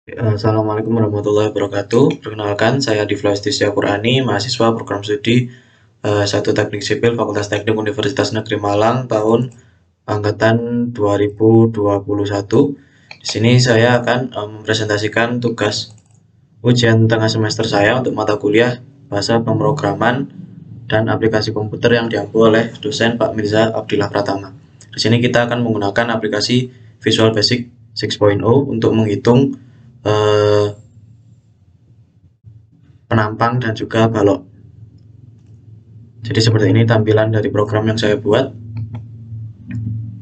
Assalamualaikum warahmatullahi wabarakatuh. Perkenalkan, saya Difla Istisya Qurani, mahasiswa program studi 1 Teknik Sipil Fakultas Teknik Universitas Negeri Malang tahun angkatan 2021. Di sini saya akan mempresentasikan tugas ujian tengah semester saya untuk mata kuliah bahasa pemrograman dan aplikasi komputer yang diampu oleh dosen Pak Mirza Abdillah Pratama. Di sini kita akan menggunakan aplikasi Visual Basic 6.0 untuk menghitung eh, penampang dan juga balok. Jadi seperti ini tampilan dari program yang saya buat.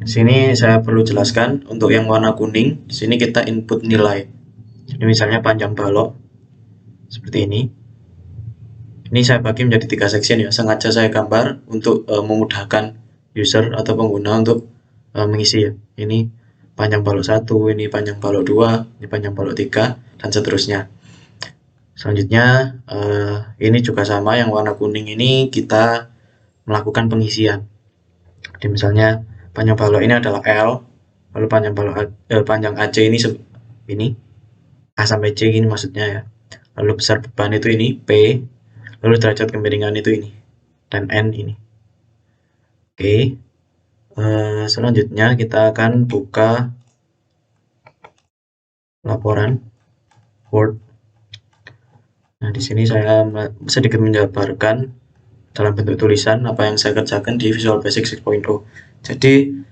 Di sini saya perlu jelaskan untuk yang warna kuning, di sini kita input nilai. Jadi misalnya panjang balok seperti ini. Ini saya bagi menjadi 3 section ya. Sengaja saya gambar untuk memudahkan user atau pengguna untuk mengisi ya. Ini panjang balok 1, ini panjang balok 2, ini panjang balok 3 dan seterusnya. Selanjutnya ini juga sama, yang warna kuning ini kita melakukan pengisian. Jadi misalnya panjang balok ini adalah L, lalu panjang AC ini A sampai C ini maksudnya ya. Lalu besar beban itu ini P, lalu derajat kemiringan itu ini dan N ini. Oke. Selanjutnya kita akan buka laporan Word. Nah, di sini saya sedikit menjabarkan dalam bentuk tulisan apa yang saya kerjakan di Visual Basic 6.0. Jadi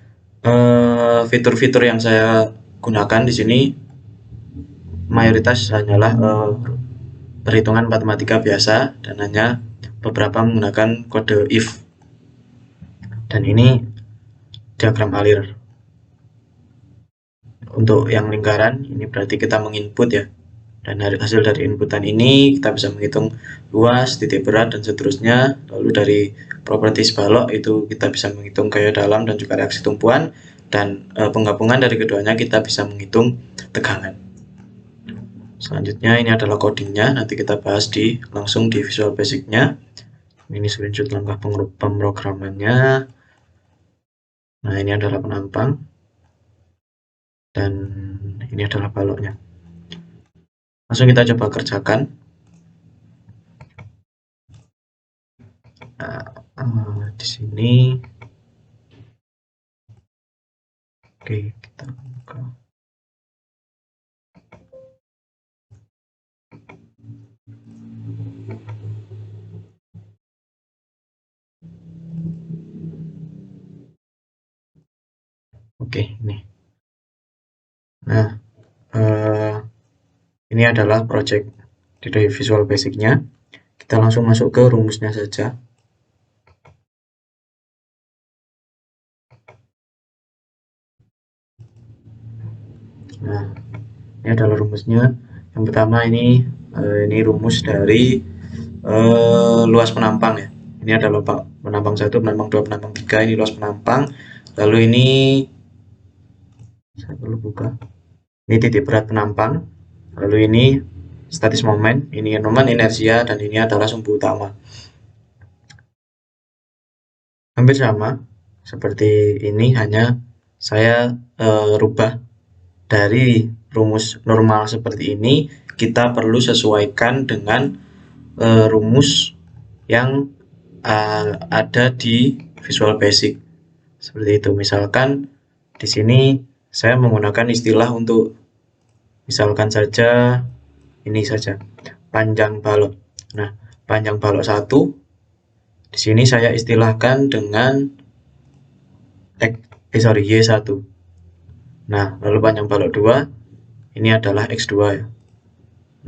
fitur-fitur yang saya gunakan di sini mayoritas hanyalah perhitungan matematika biasa dan hanya beberapa menggunakan kode if. Dan ini diagram alir. Untuk yang lingkaran ini berarti kita menginput ya. Dan hasil dari inputan ini kita bisa menghitung luas, titik berat, dan seterusnya. Lalu dari properties balok itu kita bisa menghitung gaya dalam dan juga reaksi tumpuan. Dan penggabungan dari keduanya kita bisa menghitung tegangan. Selanjutnya ini adalah codingnya, nanti kita bahas langsung di Visual Basic-nya. Ini screenshot langkah pemrogramannya. Nah, ini adalah penampang. Dan ini adalah baloknya. Langsung kita coba kerjakan. Nah, di sini oke, kita buka. Oke, ini. Nah, ini adalah project dari Visual Basic-nya. Kita langsung masuk ke rumusnya saja. Nah, ini adalah rumusnya. Yang pertama ini rumus dari luas penampang ya. Ini adalah penampang 1, penampang 2, penampang 3. Ini luas penampang. Lalu ini saya perlu buka. Ini titik berat penampang. Lalu ini statis momen, ini momen inersia, dan ini adalah sumbu utama. Hampir sama seperti ini, hanya saya rubah dari rumus normal seperti ini, kita perlu sesuaikan dengan rumus yang ada di Visual Basic. Seperti itu. Misalkan di sini saya menggunakan istilah untuk misalkan saja ini saja, panjang balok. Nah, panjang balok 1 di sini saya istilahkan dengan Y1. Nah, lalu panjang balok 2 ini adalah X2 ya.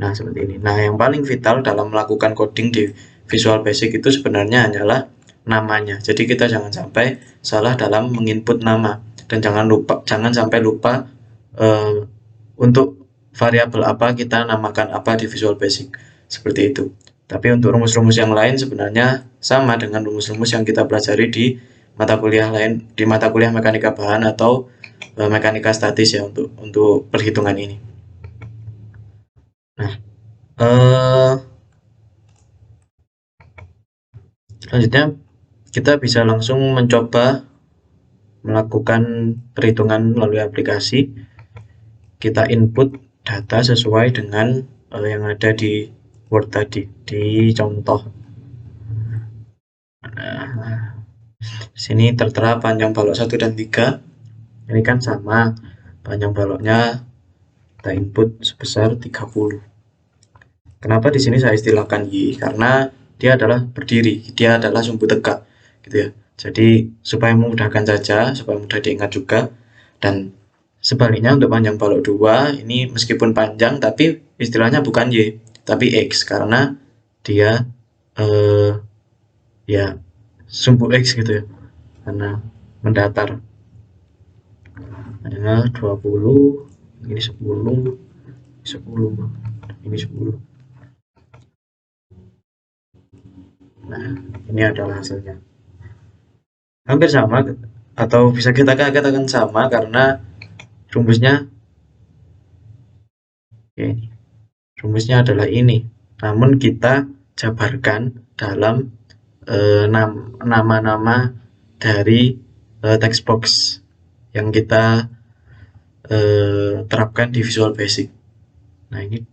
Nah, seperti ini. Nah, yang paling vital dalam melakukan coding di Visual Basic itu sebenarnya hanyalah namanya. Jadi kita jangan sampai salah dalam menginput nama, dan jangan sampai lupa untuk variabel apa kita namakan apa di Visual Basic. Seperti itu. Tapi untuk rumus-rumus yang lain sebenarnya sama dengan rumus-rumus yang kita pelajari di mata kuliah lain, di mata kuliah mekanika bahan atau mekanika statis ya, untuk perhitungan ini. Nah, selanjutnya kita bisa langsung mencoba melakukan perhitungan melalui aplikasi. Kita input data sesuai dengan yang ada di Word tadi, di contoh. Nah, sini tertera panjang balok 1 dan 3. Ini kan sama, panjang baloknya kita input sebesar 30. Kenapa di sini saya istilahkan Y? Karena dia adalah berdiri, dia adalah sumbu tegak, gitu ya. Jadi supaya memudahkan saja, supaya mudah diingat juga. Dan sebaliknya untuk panjang balok 2 ini meskipun panjang tapi istilahnya bukan Y, tapi X karena dia ya sumbu X gitu ya, karena mendatar. Ada 20, ini 10, 10, ini 10. Nah, ini adalah hasilnya. Hampir sama, atau bisa kita katakan sama karena rumusnya ya ini. Rumusnya adalah ini. Namun kita jabarkan dalam nama-nama dari text box yang kita terapkan di Visual Basic. Nah, ini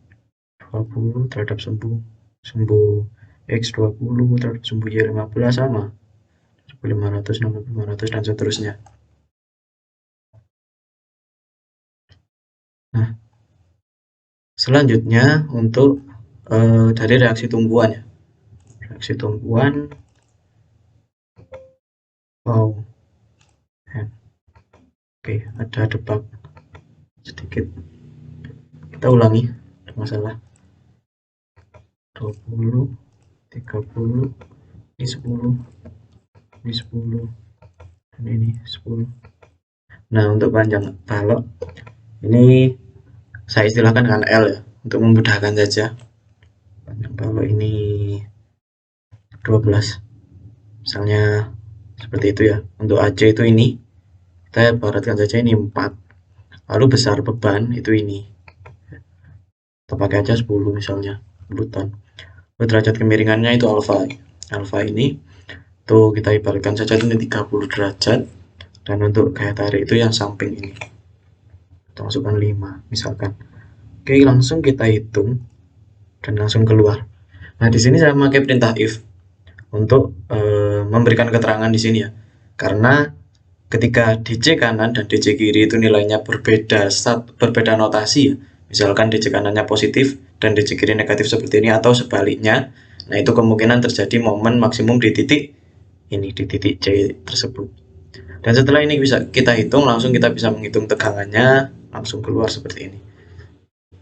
20 terhadap sumbu X 20 terhadap sumbu Y 15 sama. 500, 500 dan seterusnya. Nah, selanjutnya untuk dari reaksi tumbuhan ya. Reaksi tumbuhan Oke, ada debug sedikit. Kita ulangi, ada masalah. 20, 30, ini 10, ini 10, dan ini 10. Nah, untuk panjang balok ini saya istilahkan dengan L ya, untuk memudahkan saja. Panjang balok ini 12. Misalnya seperti itu ya. Untuk AC itu ini, kita ibaratkan saja ini 4. Lalu besar beban itu ini. Kita pakai aja 10 misalnya, 10 ton. Lalu derajat kemiringannya itu alfa. Alfa ini tuh kita ibaratkan saja ini 30 derajat. Dan untuk gaya tarik itu yang samping ini. Kita masukkan 5 misalkan. Oke, langsung kita hitung dan langsung keluar. Nah, di sini saya memakai perintah if untuk memberikan keterangan di sini ya. Karena ketika DC kanan dan DC kiri itu nilainya berbeda notasi ya. Misalkan DC kanannya positif dan DC kiri negatif seperti ini atau sebaliknya. Nah, itu kemungkinan terjadi momen maksimum di titik ini, di titik C tersebut. Dan setelah ini bisa kita hitung, langsung kita bisa menghitung tegangannya, langsung keluar seperti ini.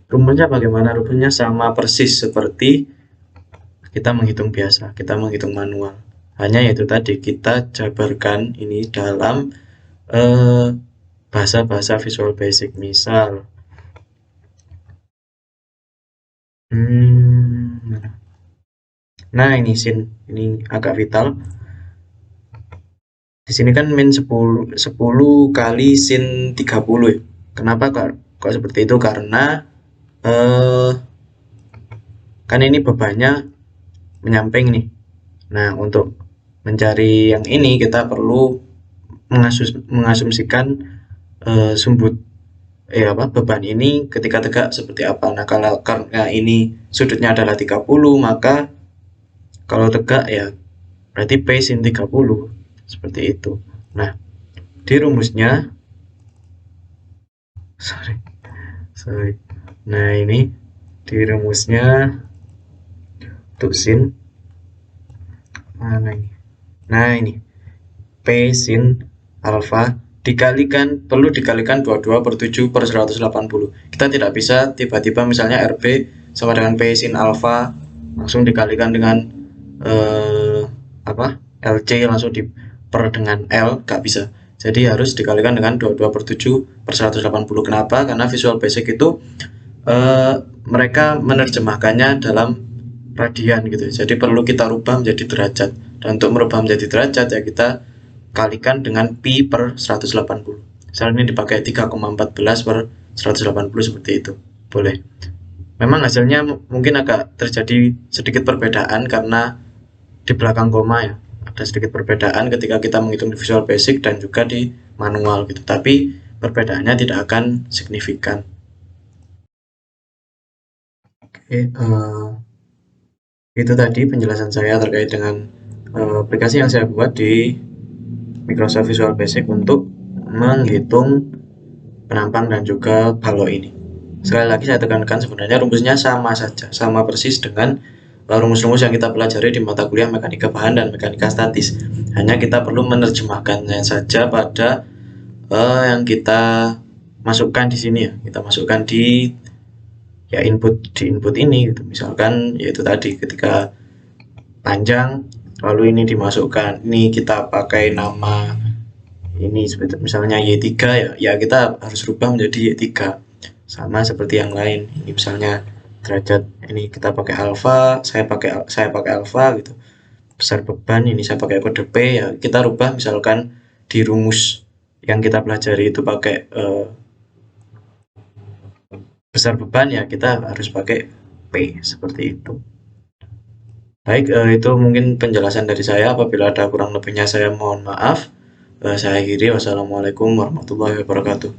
Rumusnya bagaimana? Rumusnya sama persis seperti kita menghitung biasa, kita menghitung manual. Hanya yaitu tadi kita jabarkan ini dalam bahasa-bahasa Visual Basic. Misal nah ini sin, ini agak vital. Di sini kan min 10 kali sin 30 ya. Kenapa kok seperti itu? Karena kan ini bebannya menyamping nih. Nah, untuk mencari yang ini kita perlu mengasumsikan beban ini ketika tegak seperti apa. Nah, kalau karena ini sudutnya adalah 30, maka kalau tegak ya berarti P sin 30 seperti itu. Nah, di rumusnya sorry. Nah, ini di rumusnya untuk sin mana ini? Nah, ini P sin alfa perlu dikalikan 22/7/180. Kita tidak bisa tiba-tiba misalnya RB sama dengan P sin alfa langsung dikalikan dengan LC langsung diper dengan L, nggak bisa. Jadi harus dikalikan dengan 22/7/180. Kenapa? Karena Visual Basic itu mereka menerjemahkannya dalam radian gitu. Jadi perlu kita rubah menjadi derajat. Dan untuk merubah menjadi derajat ya kita kalikan dengan pi/180. Misalnya ini dipakai 3,14/180 seperti itu. Boleh. Memang hasilnya mungkin agak terjadi sedikit perbedaan karena di belakang koma ya. Ada sedikit perbedaan ketika kita menghitung di Visual Basic dan juga di manual gitu. Tapi perbedaannya tidak akan signifikan. Itu tadi penjelasan saya terkait dengan aplikasi yang saya buat di Microsoft Visual Basic untuk menghitung penampang dan juga balok ini. Sekali lagi saya tekankan, sebenarnya rumusnya sama saja, sama persis dengan rumus-rumus yang kita pelajari di mata kuliah mekanika bahan dan mekanika statis. Hanya kita perlu menerjemahkannya saja pada yang kita masukkan di sini ya. Kita masukkan di input ini gitu. Misalkan yaitu tadi ketika panjang lalu ini dimasukkan, ini kita pakai nama ini misalnya Y3 ya kita harus rubah menjadi Y3, sama seperti yang lain. Ini misalnya derajat, ini kita pakai alfa, saya pakai alfa gitu. Besar beban ini saya pakai kode P, ya kita rubah misalkan di rumus yang kita pelajari itu pakai besar beban, ya kita harus pakai P seperti itu. Baik, itu mungkin penjelasan dari saya. Apabila ada kurang lebihnya saya mohon maaf. Saya akhiri. Wassalamualaikum warahmatullahi wabarakatuh.